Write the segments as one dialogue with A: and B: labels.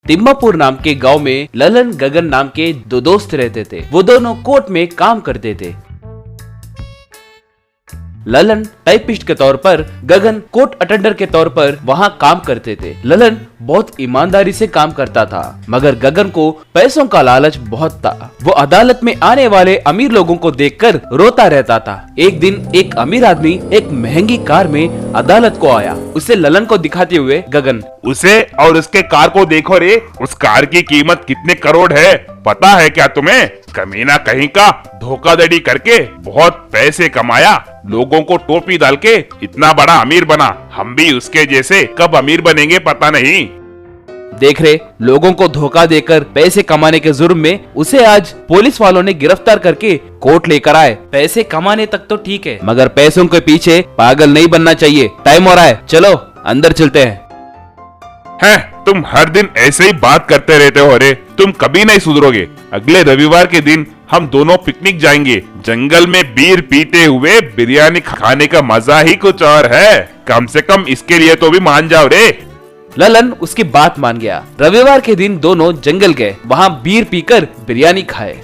A: तिम्मापुर नाम के गांव में ललन गगन नाम के दो दोस्त रहते थे। वो दोनों कोर्ट में काम करते थे। ललन टाइपिस्ट के तौर पर, गगन कोर्ट अटेंडर के तौर पर वहाँ काम करते थे। ललन बहुत ईमानदारी से काम करता था, मगर गगन को पैसों का लालच बहुत था। वो अदालत में आने वाले अमीर लोगों को देखकर रोता रहता था। एक दिन एक अमीर आदमी एक महंगी कार में अदालत को आया। उसे ललन को दिखाते हुए गगन,
B: उसे और उसके कार को देखो रे, उस कार की कीमत कितने करोड़ है पता है क्या तुम्हें? कमीना कहीं का धोखाधड़ी करके बहुत पैसे कमाया, लोगों को टोपी डाल के इतना बड़ा अमीर बना। हम भी उसके जैसे कब अमीर बनेंगे पता नहीं।
A: देख रहे, लोगों को धोखा देकर पैसे कमाने के जुर्म में उसे आज पुलिस वालों ने गिरफ्तार करके कोर्ट लेकर आए। पैसे कमाने तक तो ठीक है, मगर पैसों के पीछे पागल नहीं बनना चाहिए। टाइम हो रहा है, चलो अंदर चलते हैं।
B: तुम हर दिन ऐसे ही बात करते रहते हो रे, तुम कभी नहीं सुधरोगे। अगले रविवार के दिन हम दोनों पिकनिक जाएंगे। जंगल में बीर पीते हुए बिरयानी खाने का मजा ही कुछ और है। कम से कम इसके लिए तो भी मान जाओ रे।
A: ललन उसकी बात मान गया। रविवार के दिन दोनों जंगल गए, वहाँ बीर पीकर बिरयानी खाए।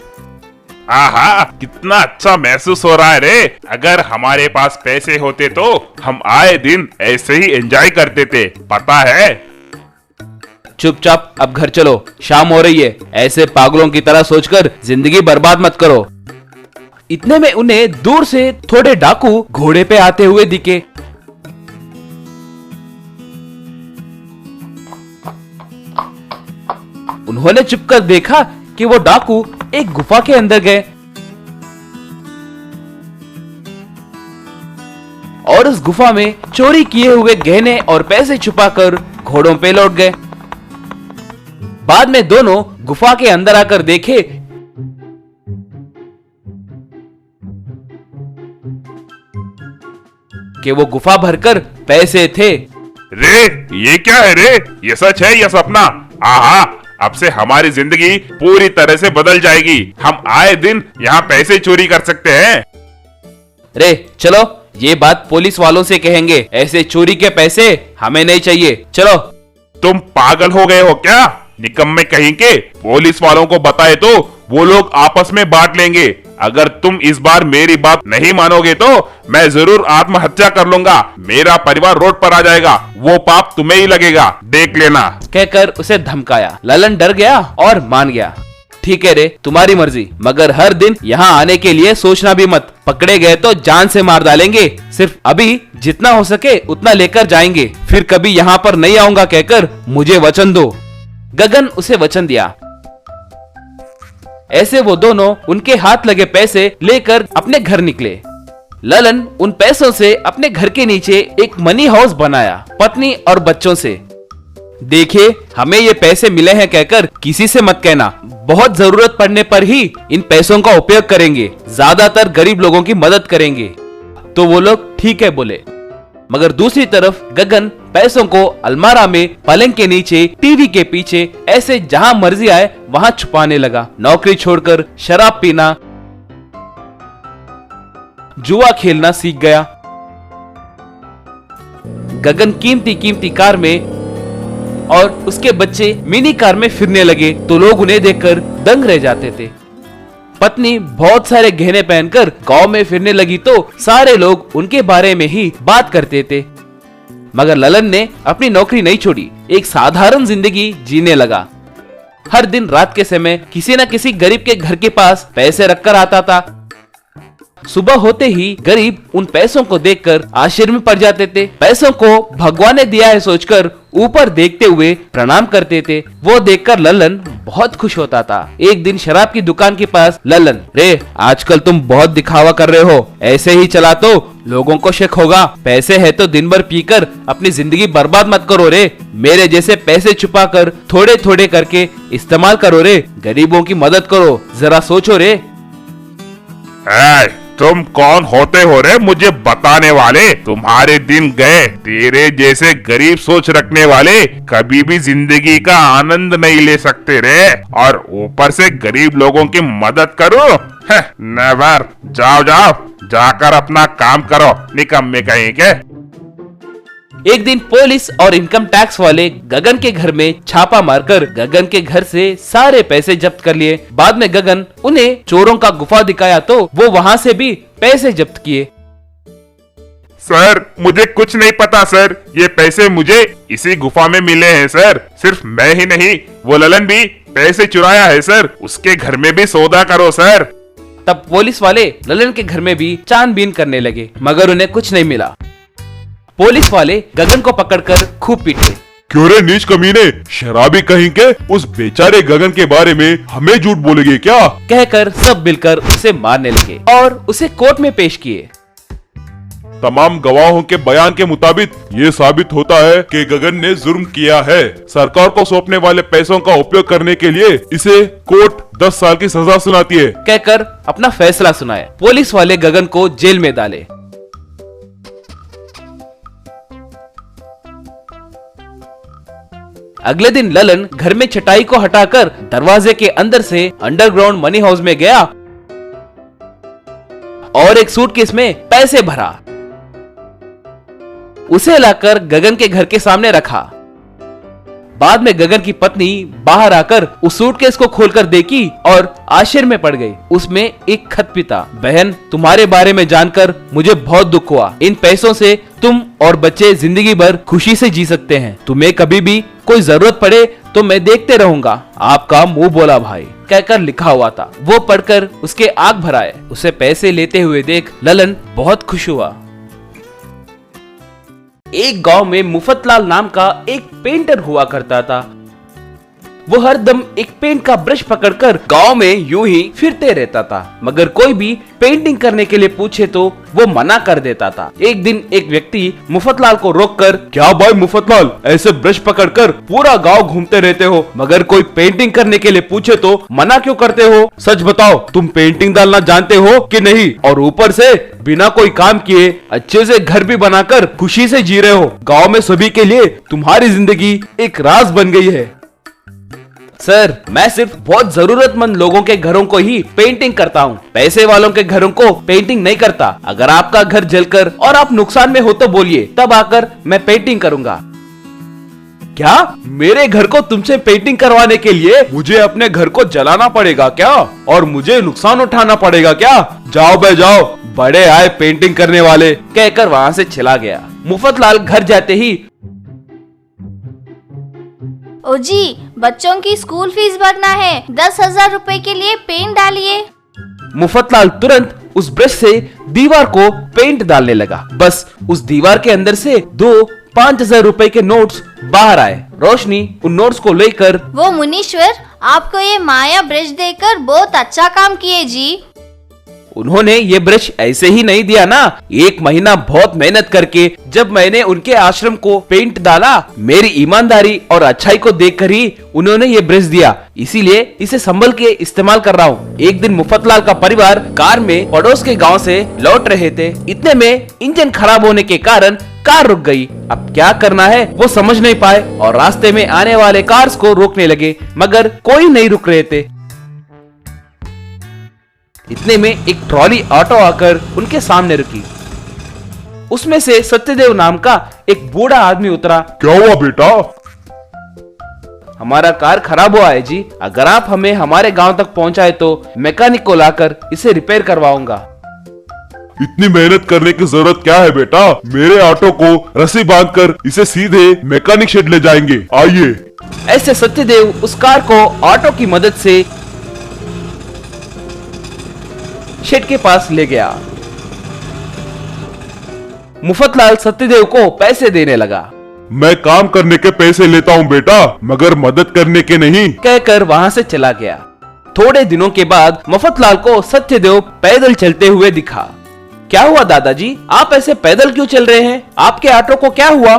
B: आहा, कितना अच्छा महसूस हो रहा है रे। अगर हमारे पास पैसे होते तो हम आए दिन ऐसे ही एंजॉय करते थे, पता है।
A: चुपचाप अब घर चलो, शाम हो रही है। ऐसे पागलों की तरह सोचकर जिंदगी बर्बाद मत करो। इतने में उन्हें दूर से थोड़े डाकू घोड़े पे आते हुए दिखे। उन्होंने चुपकर देखा कि वो डाकू एक गुफा के अंदर गए और उस गुफा में चोरी किए हुए गहने और पैसे छुपाकर घोड़ों पे लौट गए। बाद में दोनों गुफा के अंदर आकर देखे कि वो गुफा भरकर पैसे थे।
B: रे, ये क्या है रे? ये सच है या सपना? आहा, अब से हमारी जिंदगी पूरी तरह से बदल जाएगी। हम आए दिन यहाँ पैसे चोरी कर सकते हैं।
A: रे चलो, ये बात पुलिस वालों से कहेंगे। ऐसे चोरी के पैसे हमें नहीं चाहिए। चलो।
B: तुम पागल हो गए हो क्या? निकम्मे कहीं के। पुलिस वालों को बताए तो वो लोग आपस में बांट लेंगे। अगर तुम इस बार मेरी बात नहीं मानोगे तो मैं जरूर आत्महत्या कर लूंगा। मेरा परिवार रोड पर आ जाएगा। वो पाप तुम्हें ही लगेगा, देख लेना।
A: कहकर उसे धमकाया। ललन डर गया और मान गया। ठीक है रे, तुम्हारी मर्जी, मगर हर दिन यहाँ आने के लिए सोचना भी मत। पकड़े गए तो जान से मार डालेंगे। सिर्फ अभी जितना हो सके उतना लेकर जाएंगे, फिर कभी यहाँ पर नहीं आऊंगा कहकर मुझे वचन दो। गगन उसे वचन दिया। ऐसे वो दोनों उनके हाथ लगे पैसे लेकर अपने घर निकले। ललन उन पैसों से अपने घर के नीचे एक मनी हाउस बनाया, पत्नी और बच्चों से। देखिए, हमें ये पैसे मिले हैं कहकर किसी से मत कहना। बहुत जरूरत पड़ने पर ही इन पैसों का उपयोग करेंगे। ज्यादातर गरीब लोगों की मदद करेंगे। तो वो लोग ठीक है बोले। मगर दूसरी तरफ गगन पैसों को अलमारा में, पलंग के नीचे, टीवी के पीछे, ऐसे जहां मर्जी आए वहां छुपाने लगा। नौकरी छोड़कर शराब पीना, जुआ खेलना सीख गया। गगन कीमती कीमती कार में और उसके बच्चे मिनी कार में फिरने लगे तो लोग उन्हें देखकर दंग रह जाते थे। पत्नी बहुत सारे गहने पहनकर गांव में फिरने लगी तो सारे लोग उनके बारे में ही बात करते थे। मगर ललन ने अपनी नौकरी नहीं छोड़ी, एक साधारण जिंदगी जीने लगा। हर दिन रात के समय किसी न किसी गरीब के घर के पास पैसे रखकर आता था। सुबह होते ही गरीब उन पैसों को देखकर आश्चर्य में पड़ जाते थे। पैसों को भगवान ने दिया है सोचकर ऊपर देखते हुए प्रणाम करते थे। वो देखकर ललन बहुत खुश होता था। एक दिन शराब की दुकान के पास ललन, रे आजकल तुम बहुत दिखावा कर रहे हो, ऐसे ही चला तो लोगों को शक होगा। पैसे है तो दिन भर पीकर अपनी जिंदगी बर्बाद मत करो रे। मेरे जैसे पैसे छुपा कर थोड़े थोड़े करके इस्तेमाल करो रे। गरीबों की मदद करो, जरा सोचो रे।
B: तुम कौन होते हो रे मुझे बताने वाले? तुम्हारे दिन गए। तेरे जैसे गरीब सोच रखने वाले कभी भी जिंदगी का आनंद नहीं ले सकते रे। और ऊपर से गरीब लोगों की मदद करो, नेवर। जाओ जाओ, जाकर अपना काम करो, निकम्मे कहीं के।
A: एक दिन पुलिस और इनकम टैक्स वाले गगन के घर में छापा मारकर गगन के घर से सारे पैसे जब्त कर लिए। बाद में गगन उन्हें चोरों का गुफा दिखाया तो वो वहाँ से भी पैसे जब्त किए।
B: सर मुझे कुछ नहीं पता सर, ये पैसे मुझे इसी गुफा में मिले हैं सर। सिर्फ मैं ही नहीं, वो ललन भी पैसे चुराया है सर, उसके घर में भी सौदा करो सर।
A: तब पुलिस वाले ललन के घर में भी छानबीन करने लगे मगर उन्हें कुछ नहीं मिला। पुलिस वाले गगन को पकड़कर खूब पीटे।
C: क्यों रे नीच कमीने, शराबी कहीं के उस बेचारे गगन के बारे में हमें झूठ बोलेगे क्या?
A: कहकर सब मिलकर उसे मारने लगे और उसे कोर्ट में पेश किए।
C: तमाम गवाहों के बयान के मुताबिक ये साबित होता है कि गगन ने जुर्म किया है। सरकार को सौंपने वाले पैसों का उपयोग करने के लिए इसे कोर्ट 10 साल की सजा सुनाती है।
A: कहकर अपना फैसला सुनाया। पुलिस वाले गगन को जेल में डाले। अगले दिन ललन घर में चटाई को हटाकर दरवाजे के अंदर से अंडरग्राउंड मनी हाउस में गया और एक सूटकेस में पैसे भरा। उसे लाकर गगन के घर के सामने रखा। बाद में गगन की पत्नी बाहर आकर उस सूटकेस को खोलकर देखी और आश्चर्य में पड़ गई। उसमें एक खत भी था। बहन, तुम्हारे बारे में जानकर मुझे बहुत दुख हुआ। इन पैसों से तुम और बच्चे जिंदगी भर खुशी से जी सकते हैं। तुम्हें कभी भी कोई जरूरत पड़े तो मैं देखते रहूंगा। आपका मुंह बोला भाई, कहकर लिखा हुआ था। वो पढ़कर उसके आंख भर आए। उसे पैसे लेते हुए देख ललन बहुत खुश हुआ। एक गांव में मुफतलाल नाम का एक पेंटर हुआ करता था। वो हरदम एक पेंट का ब्रश पकड़कर गांव में यूं ही फिरते रहता था मगर कोई भी पेंटिंग करने के लिए पूछे तो वो मना कर देता था। एक दिन एक व्यक्ति मुफतलाल को रोककर,
C: क्या भाई मुफतलाल, ऐसे ब्रश पकड़कर पूरा गांव घूमते रहते हो मगर कोई पेंटिंग करने के लिए पूछे तो मना क्यों करते हो? सच बताओ, तुम पेंटिंग डालना जानते हो कि नहीं? और ऊपर से बिना कोई काम किए अच्छे से घर भी बनाकर खुशी से जी रहे हो। गांव में सभी के लिए तुम्हारी जिंदगी एक राज बन गई है।
A: सर, मैं सिर्फ बहुत जरूरतमंद लोगों के घरों को ही पेंटिंग करता हूँ। पैसे वालों के घरों को पेंटिंग नहीं करता। अगर आपका घर जलकर और आप नुकसान में हो तो बोलिए, तब आकर मैं पेंटिंग करूंगा।
C: क्या मेरे घर को तुमसे पेंटिंग करवाने के लिए मुझे अपने घर को जलाना पड़ेगा क्या? और मुझे नुकसान उठाना पड़ेगा क्या? जाओ बे जाओ, बड़े आए पेंटिंग करने वाले,
A: कहकर वहाँ से चला गया। मुफतलाल घर जाते ही,
D: ओ जी, बच्चों की स्कूल फीस भरना है, 10,000 रुपए के लिए पेंट डालिए।
A: मुफतलाल तुरंत उस ब्रश से दीवार को पेंट डालने लगा। बस उस दीवार के अंदर से 5,000 रुपए के नोट्स बाहर आए। रोशनी उन नोट्स को लेकर,
D: वो मुनीश्वर, आपको ये माया ब्रश देकर बहुत अच्छा काम किए जी।
A: उन्होंने ये ब्रश ऐसे ही नहीं दिया ना। 1 महीना बहुत मेहनत करके जब मैंने उनके आश्रम को पेंट डाला, मेरी ईमानदारी और अच्छाई को देखकर ही उन्होंने ये ब्रश दिया। इसीलिए इसे संभल के इस्तेमाल कर रहा हूँ। एक दिन मुफतलाल का परिवार कार में पड़ोस के गांव से लौट रहे थे। इतने में इंजन खराब होने के कारण कार रुक गई। अब क्या करना है वो समझ नहीं पाए और रास्ते में आने वाले कार्स को रोकने लगे मगर कोई नहीं रुक रहे थे। इतने में एक ट्रॉली ऑटो आकर उनके सामने रुकी। उसमें से सत्यदेव नाम का एक बूढ़ा आदमी उतरा।
C: क्या हुआ बेटा?
A: हमारा कार खराब हुआ है जी। अगर आप हमें हमारे गांव तक पहुंचाए तो मैकेनिक को लाकर इसे रिपेयर करवाऊंगा।
C: इतनी मेहनत करने की जरूरत क्या है बेटा? मेरे ऑटो को रस्सी बांधकर इसे सीधे मैकेनिक शेड ले जाएंगे, आइए।
A: ऐसे सत्यदेव उस कार को ऑटो की मदद से शेड के पास ले गया। मुफतलाल सत्यदेव को पैसे देने लगा।
C: मैं काम करने के पैसे लेता हूँ बेटा, मगर मदद करने के नहीं,
A: कहकर वहाँ से चला गया। थोड़े दिनों के बाद मुफतलाल को सत्यदेव पैदल चलते हुए दिखा। क्या हुआ दादाजी, आप ऐसे पैदल क्यों चल रहे हैं? आपके ऑटो को क्या हुआ?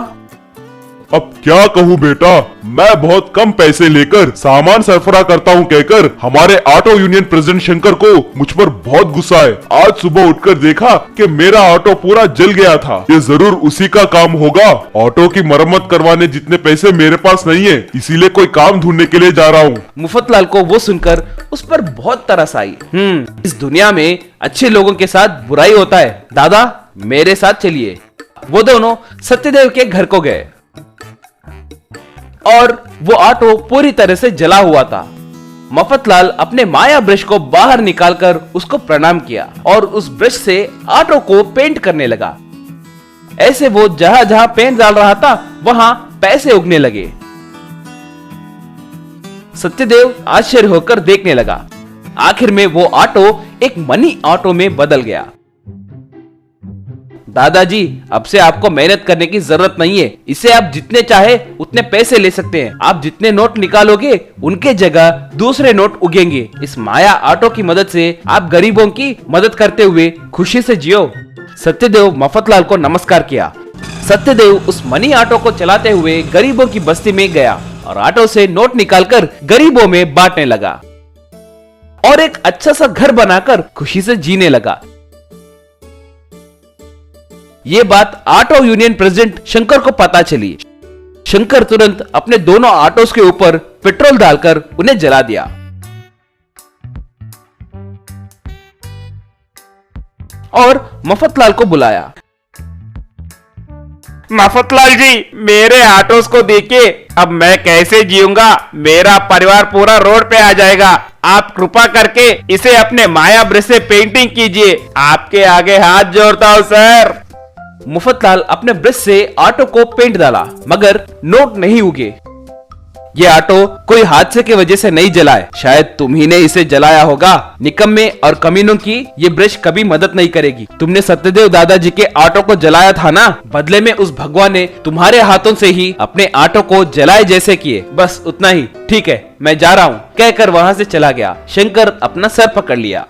C: अब क्या कहूँ बेटा, मैं बहुत कम पैसे लेकर सामान सरफराह करता हूँ कहकर हमारे ऑटो यूनियन प्रेसिडेंट शंकर को मुझ पर बहुत गुस्सा है। आज सुबह उठकर देखा कि मेरा ऑटो पूरा जल गया था। ये जरूर उसी का काम होगा। ऑटो की मरम्मत करवाने जितने पैसे मेरे पास नहीं है, इसीलिए कोई काम ढूंढने के लिए जा रहा हूँ।
A: मुफतलाल को वो सुनकर उस पर बहुत तरस आई। इस दुनिया में अच्छे लोगों के साथ बुराई होता है। दादा, मेरे साथ चलिए, वो दोनों सत्यदेव के घर को गए और वो ऑटो पूरी तरह से जला हुआ था। मफतलाल अपने माया ब्रश को बाहर निकालकर उसको प्रणाम किया और उस ब्रश से ऑटो को पेंट करने लगा। ऐसे वो जहां जहां पेंट डाल रहा था वहां पैसे उगने लगे। सत्यदेव आश्चर्य होकर देखने लगा। आखिर में वो ऑटो एक मनी ऑटो में बदल गया। दादाजी, अब से आपको मेहनत करने की जरूरत नहीं है। इसे आप जितने चाहे उतने पैसे ले सकते हैं। आप जितने नोट निकालोगे उनके जगह दूसरे नोट उगेंगे। इस माया ऑटो की मदद से आप गरीबों की मदद करते हुए खुशी से जियो। सत्यदेव मफतलाल को नमस्कार किया। सत्यदेव उस मनी ऑटो को चलाते हुए गरीबों की बस्ती में गया और ऑटो से नोट निकालकर गरीबों में बांटने लगा और एक अच्छा सा घर बनाकर खुशी से जीने लगा। ये बात ऑटो यूनियन प्रेसिडेंट शंकर को पता चली। शंकर तुरंत अपने दोनों ऑटोस के ऊपर पेट्रोल डालकर उन्हें जला दिया और मफतलाल को बुलाया।
B: मफतलाल जी, मेरे ऑटोस को देखिए, अब मैं कैसे जीऊंगा? मेरा परिवार पूरा रोड पे आ जाएगा। आप कृपा करके इसे अपने माया ब्रश से पेंटिंग कीजिए। आपके आगे हाथ जोड़ता हूँ सर।
A: मुफतलाल अपने ब्रश से ऑटो को पेंट डाला मगर नोट नहीं उगे। ये ऑटो कोई हादसे की वजह से नहीं जला है। शायद तुम ही ने इसे जलाया होगा। निकम्मे और कमीनों की ये ब्रश कभी मदद नहीं करेगी। तुमने सत्यदेव दादाजी के ऑटो को जलाया था ना, बदले में उस भगवान ने तुम्हारे हाथों से ही अपने ऑटो को जलाए जैसे किए। बस उतना ही। ठीक है, मैं जा रहा हूँ, कहकर वहाँ से चला गया। शंकर अपना सर पकड़ लिया।